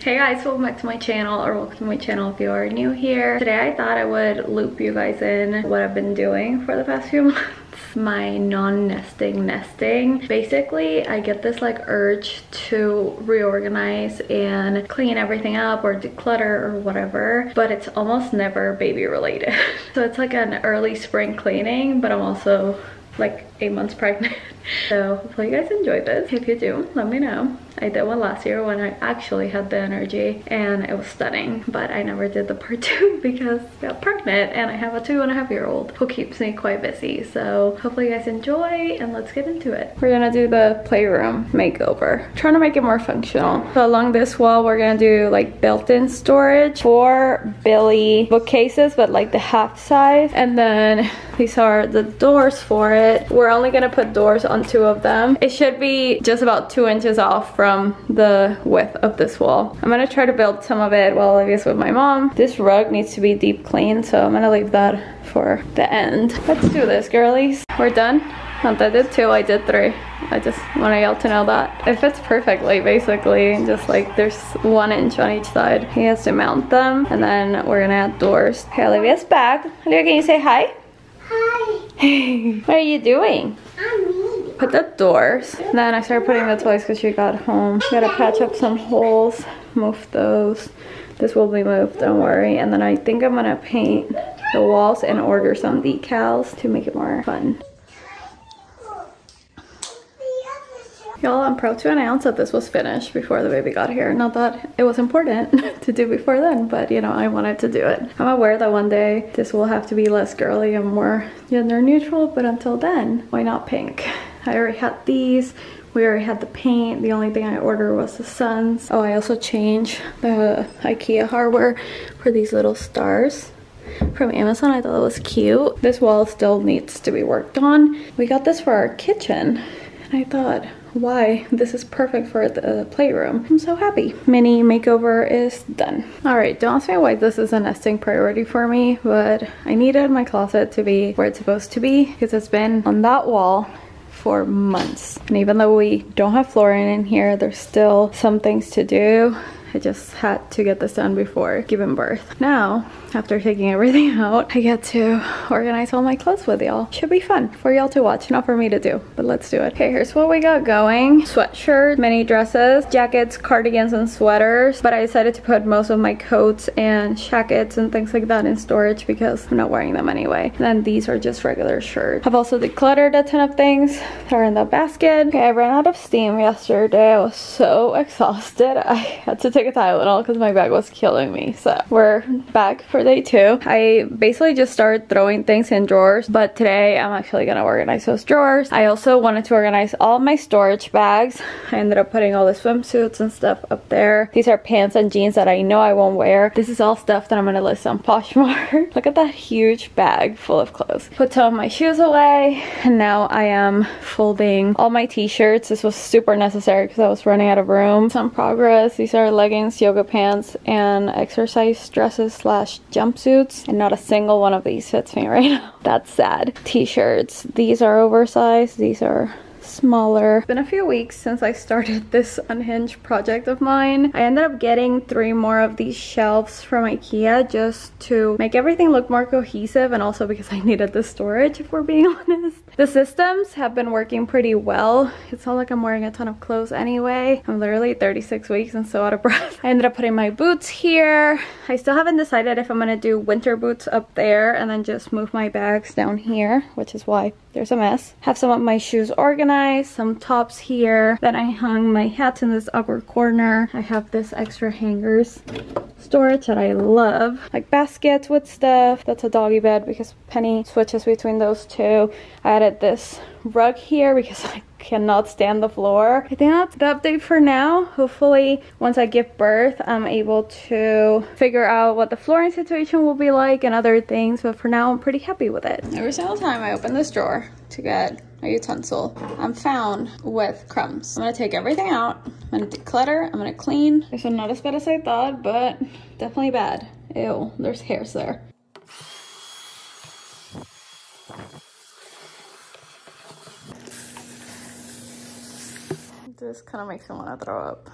Hey guys, welcome back to my channel, or welcome to my channel if you are new here. Today I thought I would loop you guys in what I've been doing for the past few months. My non-nesting nesting. Basically, I get this like urge to reorganize and clean everything up or declutter or whatever, but it's almost never baby related. So it's like an early spring cleaning, but I'm also like 8 months pregnant. So hopefully you guys enjoy this. If you do, let me know. I did one last year when I actually had the energy and it was stunning, but I never did the part 2 because I got pregnant and I have a 2.5-year-old who keeps me quite busy. So hopefully you guys enjoy and let's get into it. We're gonna do the playroom makeover. Trying to make it more functional. So along this wall we're gonna do like built-in storage for Billy bookcases, but like the half size, and then these are the doors for it. We're only gonna put doors on 2 of them. It should be just about 2 inches off from the width of this wall. I'm gonna try to build some of it while Olivia's with my mom. This rug needs to be deep clean, so I'm gonna leave that for the end. Let's do this, girlies. We're done. I did 2, I did 3. I just want y'all to know that it fits perfectly, basically. Just like there's 1 inch on each side. He has to mount them, and then we're gonna add doors. Okay, Olivia's back. Olivia, can you say hi? Hi. What are you doing? Put the doors. Then I started putting the toys because she got home. Gotta patch up some holes, move those. This will be moved, don't worry. And then I think I'm gonna paint the walls and order some decals to make it more fun. Y'all, I'm proud to announce that this was finished before the baby got here. Not that it was important to do before then, but you know, I wanted to do it. I'm aware that one day this will have to be less girly and more gender neutral, but until then, why not pink? I already had these. We already had the paint. The only thing I ordered was the suns. Oh, I also changed the IKEA hardware for these little stars from Amazon. I thought it was cute. This wall still needs to be worked on. We got this for our kitchen, and I thought, why? This is perfect for the playroom. I'm so happy. Mini makeover is done. All right, don't ask me why this is a nesting priority for me, but I needed my closet to be where it's supposed to be because it's been on that wall for months. And even though we don't have flooring in here, there's still some things to do. I just had to get this done before giving birth. Now, after taking everything out, I get to organize all my clothes with y'all. Should be fun for y'all to watch, not for me to do, but let's do it. Okay, here's what we got going. Sweatshirts, mini dresses, jackets, cardigans, and sweaters. But I decided to put most of my coats and jackets and things like that in storage because I'm not wearing them anyway. And then these are just regular shirts. I've also decluttered a ton of things that are in the basket. Okay, I ran out of steam yesterday. I was so exhausted. I had to take a Tylenol because my bag was killing me. So we're back for day 2. I basically just started throwing things in drawers, but today I'm actually gonna organize those drawers. I also wanted to organize all my storage bags. I ended up putting all the swimsuits and stuff up there. These are pants and jeans that I know I won't wear. This is all stuff that I'm gonna list on Poshmark. Look at that huge bag full of clothes. Put some of my shoes away, and now I am folding all my t-shirts. This was super necessary because I was running out of room. Some progress. These are leggings, yoga pants, and exercise dresses slash jumpsuits, and not a single one of these fits me right now. That's sad. T-shirts. These are oversized. These are smaller. It's been a few weeks since I started this unhinged project of mine. I ended up getting 3 more of these shelves from IKEA just to make everything look more cohesive, and also because I needed the storage, if we're being honest. The systems have been working pretty well. It's not like I'm wearing a ton of clothes anyway. I'm literally 36 weeks and so out of breath. I ended up putting my boots here. I still haven't decided if I'm gonna do winter boots up there and then just move my bags down here, which is why there's a mess. Have some of my shoes organized, some tops here. Then I hung my hats in this upper corner. I have this extra hangers storage that I love. Like baskets with stuff. That's a doggy bed because Penny switches between those 2. I added this rug here because I cannot stand the floor. I think that's the update for now. Hopefully once I give birth I'm able to figure out what the flooring situation will be like and other things, but for now I'm pretty happy with it. Every single time I open this drawer to get a utensil, I'm found with crumbs. I'm gonna take everything out. I'm gonna declutter. I'm gonna clean. This is not as bad as I thought, but definitely bad. Ew, there's hairs there. This kind of makes me want to throw up.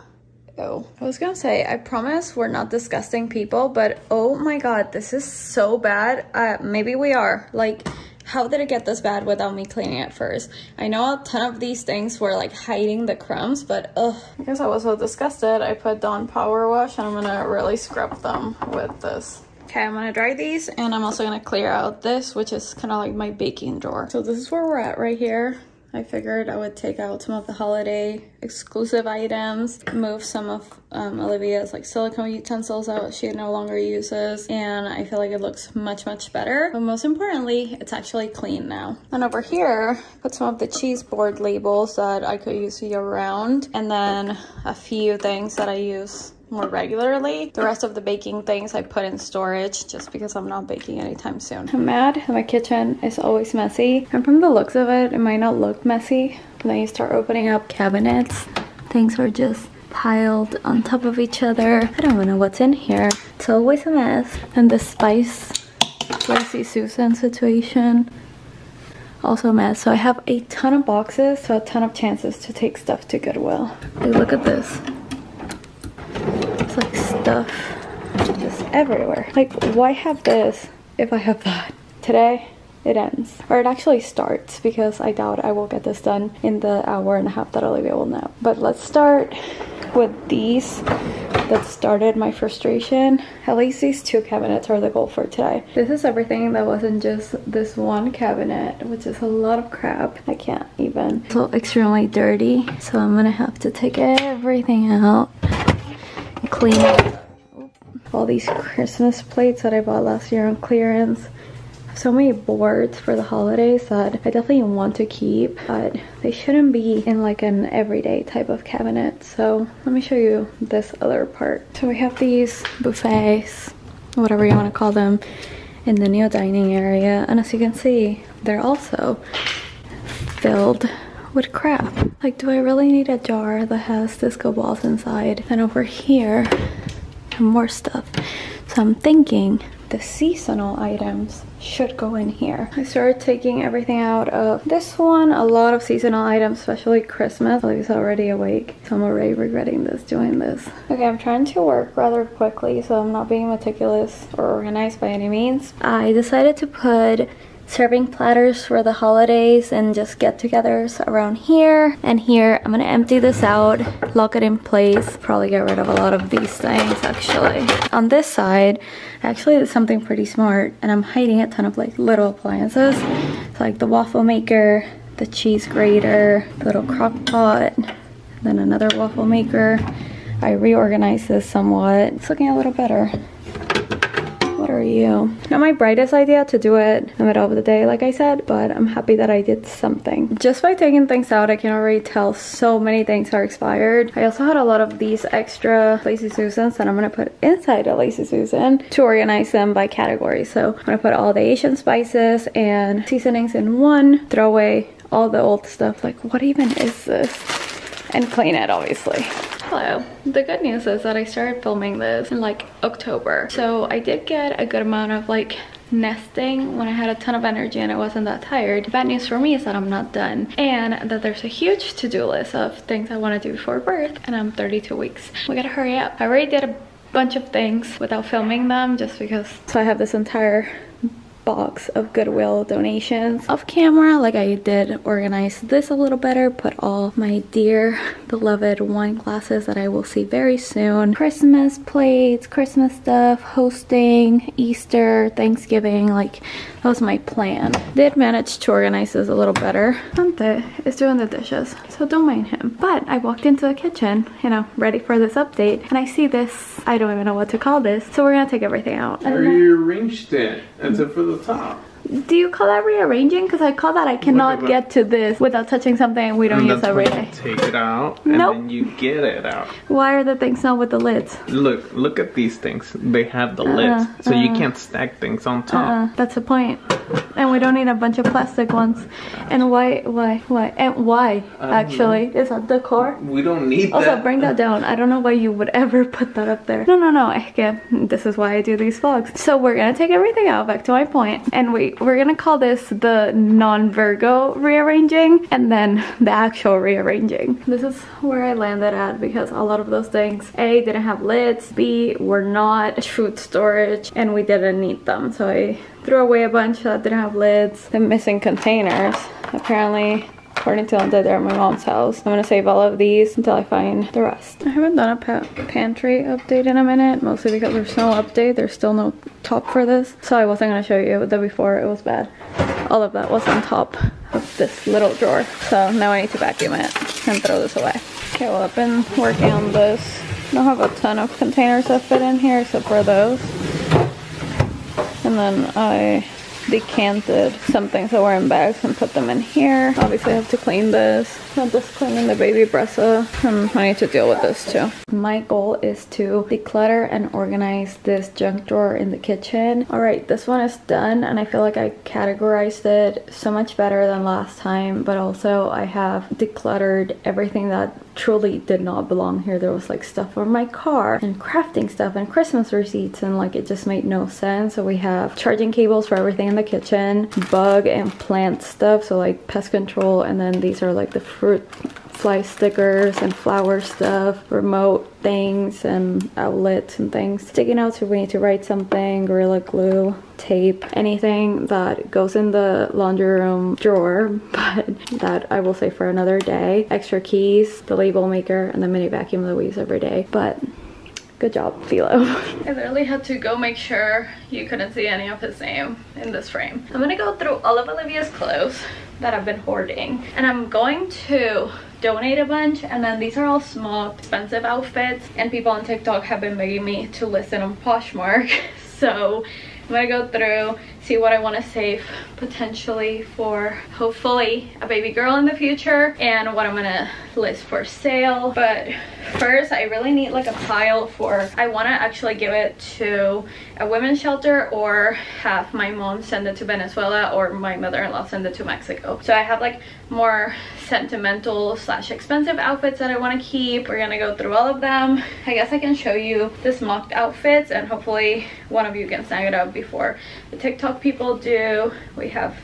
Oh, I was gonna say, I promise we're not disgusting people, but oh my god, this is so bad. Maybe we are. Like, how did it get this bad without me cleaning it first? I know a ton of these things were like hiding the crumbs, but ugh. I guess I was so disgusted, I put Dawn Power Wash and I'm gonna really scrub them with this. Okay, I'm gonna dry these and I'm also gonna clear out this, which is kind of like my baking drawer. So this is where we're at right here. I figured I would take out some of the holiday exclusive items, move some of Olivia's like silicone utensils out she no longer uses, and I feel like it looks much better. But most importantly, it's actually clean now. And over here, put some of the cheese board labels that I could use year round, and then a few things that I use more regularly. The rest of the baking things I put in storage just because I'm not baking anytime soon. I'm mad that my kitchen is always messy, and from the looks of it, it might not look messy. And then you start opening up cabinets, things are just piled on top of each other. I don't even know what's in here. It's always a mess. And the Spicy Susan situation, also a mess. So I have a ton of boxes, so a ton of chances to take stuff to Goodwill. Like, look at this. It's like stuff just everywhere. Like, why have this if I have that? Today it ends, or it actually starts, because I doubt I will get this done in the hour and a half that Olivia will nap. But let's start with these that started my frustration. At least these two cabinets are the goal for today. This is everything that wasn't just this one cabinet, which is a lot of crap. I can't even. So extremely dirty, so I'm gonna have to take everything out, clean up all these Christmas plates that I bought last year on clearance. So many boards for the holidays that I definitely want to keep, but they shouldn't be in like an everyday type of cabinet. So let me show you this other part. So we have these buffets, whatever you want to call them, in the new dining area, and as you can see, they're also filled with crap. Like, do I really need a jar that has disco balls inside? And over here, more stuff. So I'm thinking the seasonal items should go in here. I started taking everything out of this one. A lot of seasonal items, especially Christmas. Olivia's already awake, so I'm already regretting doing this. Okay, I'm trying to work rather quickly, so I'm not being meticulous or organized by any means. I decided to put serving platters for the holidays and just get-togethers around here and here. I'm gonna empty this out, lock it in place, probably get rid of a lot of these things actually. On this side, I actually did something pretty smart, and I'm hiding a ton of like little appliances. So like the waffle maker, the cheese grater, the little crock pot, then another waffle maker. I reorganized this somewhat. It's looking a little better. What are you? Not my brightest idea to do it in the middle of the day, like I said, but I'm happy that I did something. Just by taking things out, I can already tell so many things are expired. I also had a lot of these extra Lazy Susans that I'm gonna put inside a Lazy Susan to organize them by category. So I'm gonna put all the Asian spices and seasonings in one, throw away all the old stuff, like what even is this? And clean it, obviously. Hello. The good news is that I started filming this in like October. So I did get a good amount of like nesting when I had a ton of energy and I wasn't that tired. The bad news for me is that I'm not done, and that there's a huge to-do list of things I want to do before birth, and I'm 32 weeks. We gotta hurry up. I already did a bunch of things without filming them just because. So I have this entire box of Goodwill donations off camera. Like, I did organize this a little better, put all my dear beloved wine glasses that I will see very soon, Christmas plates, Christmas stuff, hosting, Easter, Thanksgiving. Like, that was my plan. Did manage to organize this a little better. Dante is doing the dishes, so don't mind him. But I walked into the kitchen, you know, ready for this update, and I see this, I don't even know what to call this, so we're gonna take everything out. I rearranged it except for the top. Do you call that rearranging? Because I call that I cannot get to this without touching something we don't use every day. Take it out and then you get it out. Why are the things not with the lids? Look at these things. They have the lids, so you can't stack things on top. That's the point. And we don't need a bunch of plastic ones. And why, actually? Is that decor? We don't need that. Also, bring that down. I don't know why you would ever put that up there. No. Again, this is why I do these vlogs. So we're gonna take everything out, back to my point. And we're gonna call this the non-Virgo rearranging, and then the actual rearranging. This is where I landed at because a lot of those things, A, didn't have lids, B, were not food storage, and we didn't need them. So I threw away a bunch that didn't have lids. The missing containers, apparently, according to Linda, they're at my mom's house. I'm gonna save all of these until I find the rest. I haven't done a pantry update in a minute, mostly because there's no update. There's still no top for this, so I wasn't gonna show you the before. It was bad. All of that was on top of this little drawer, so now I need to vacuum it and throw this away. Okay, well, I've been working on this. I don't have a ton of containers that fit in here except for those. And then I decanted some things that were in bags and put them in here. Obviously I have to clean this. I'm just cleaning the baby Bressa, and I need to deal with this too. My goal is to declutter and organize this junk drawer in the kitchen. Alright, this one is done, and I feel like I categorized it so much better than last time, but also I have decluttered everything that truly did not belong here. There was like stuff from my car and crafting stuff and Christmas receipts, and like it just made no sense. So we have charging cables for everything in the kitchen, bug and plant stuff, so like pest control, and then these are like the fruit fly stickers and flower stuff, remote things and outlets and things. Sticky notes if we need to write something, Gorilla Glue, tape, anything that goes in the laundry room drawer, but that I will save for another day. Extra keys, the label maker, and the mini vacuum that we use every day. But good job, Philo. I literally had to go make sure you couldn't see any of his name in this frame. I'm gonna go through all of Olivia's clothes that I've been hoarding, and I'm going to donate a bunch. And then these are all small, expensive outfits, and people on TikTok have been begging me to list it on Poshmark. So I'm gonna go through, see what I want to save potentially for hopefully a baby girl in the future, and what I'm gonna list for sale. But first, I really need like a pile for, I want to actually give it to a women's shelter, or have my mom send it to Venezuela, or my mother-in-law send it to Mexico. So I have like more sentimental / expensive outfits that I want to keep. We're gonna go through all of them. I guess I can show you the mocked outfits, and hopefully one of you can snag it up before the TikTok people do. We have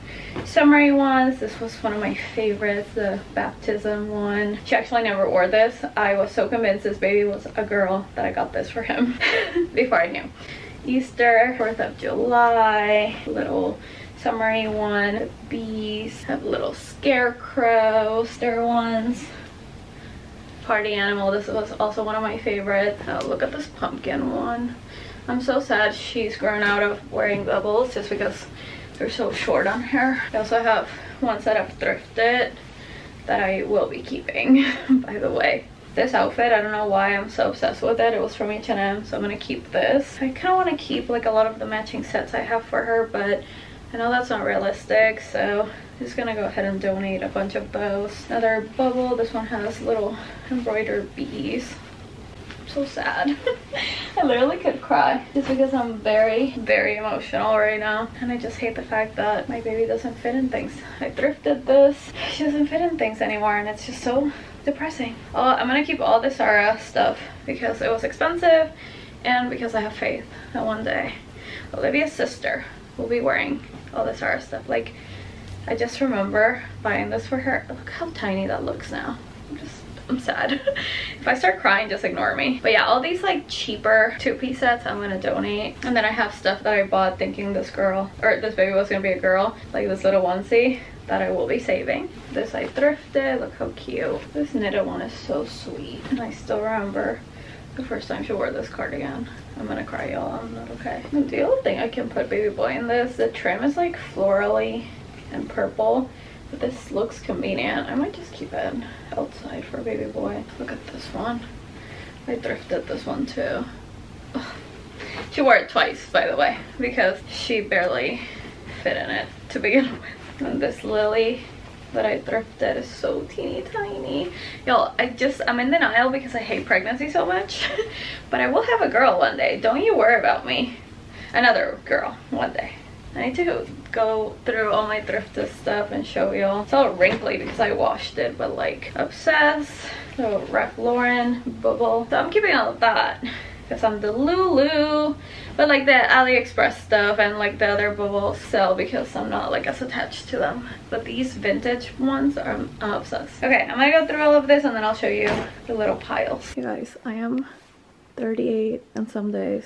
summery ones. This was one of my favorites, the baptism one. She actually never wore this. I was so convinced this baby was a girl that I got this for him before I knew. Easter, 4th of July, little summery one. Bees, have little scarecrow star ones. Party animal, this was also one of my favorites. Oh, look at this pumpkin one. I'm so sad she's grown out of wearing bubbles just because they're so short on her. I also have ones that I've thrifted that I will be keeping, by the way. This outfit, I don't know why I'm so obsessed with it. It was from H&M, so I'm gonna keep this. I kind of want to keep like a lot of the matching sets I have for her, but I know that's not realistic, so I'm just gonna go ahead and donate a bunch of those. Another bubble. This one has little embroidered bees. So sad. I literally could cry just because I'm very emotional right now, and I just hate the fact that my baby doesn't fit in things. I thrifted this. She doesn't fit in things anymore, and it's just so depressing. I'm gonna keep all the Sarah stuff because it was expensive, and because I have faith that one day Olivia's sister will be wearing all the Sarah stuff. Like, I just remember buying this for her. Look how tiny that looks now. I'm sad. If I start crying, just ignore me. But yeah, all these like cheaper 2-piece sets I'm gonna donate. And then I have stuff that I bought thinking this baby was gonna be a girl, like this little onesie that I will be saving. This I thrifted. Look how cute. This knitted one is so sweet, and I still remember the first time she wore this cardigan. I'm gonna cry, y'all. I'm not okay. And the other thing I can put baby boy in this, the trim is like florally and purple, but this looks convenient. I might just keep it outside for baby boy. Look at this one. I thrifted this one too. Ugh. She wore it twice, by the way, because she barely fit in it to begin with. And this lily that I thrifted is so teeny tiny. Y'all, I'm in denial because I hate pregnancy so much. But I will have a girl one day. Don't you worry about me. Another girl one day. I need to go through all my thrifted stuff and show y'all. It's all wrinkly because I washed it, but like Obsessed, so Ralph Lauren, Bubble. So I'm keeping all of that because I'm the Lulu. But like the AliExpress stuff and like the other bubbles sell because I'm not like as attached to them. But these vintage ones I'm obsessed. Okay, I'm gonna go through all of this and then I'll show you the little piles. You guys, I am 38 and some days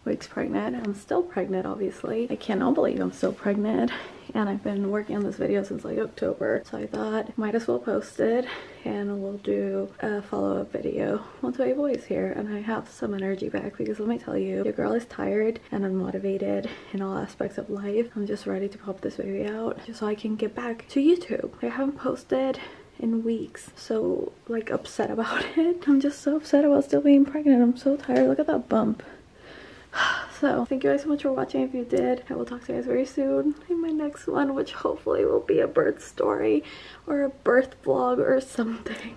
weeks pregnant. I'm still pregnant, obviously. I cannot believe I'm still pregnant. And I've been working on this video since like October. So I thought might as well post it and we'll do a follow-up video once my boy's here and I have some energy back, because let me tell you, your girl is tired and unmotivated in all aspects of life. I'm just ready to pop this baby out just so I can get back to YouTube. I haven't posted in weeks, so like upset about it. I'm just so upset about still being pregnant. I'm so tired. Look at that bump. So thank you guys so much for watching. If you did, I will talk to you guys very soon in my next one, which hopefully will be a birth story or a birth vlog or something.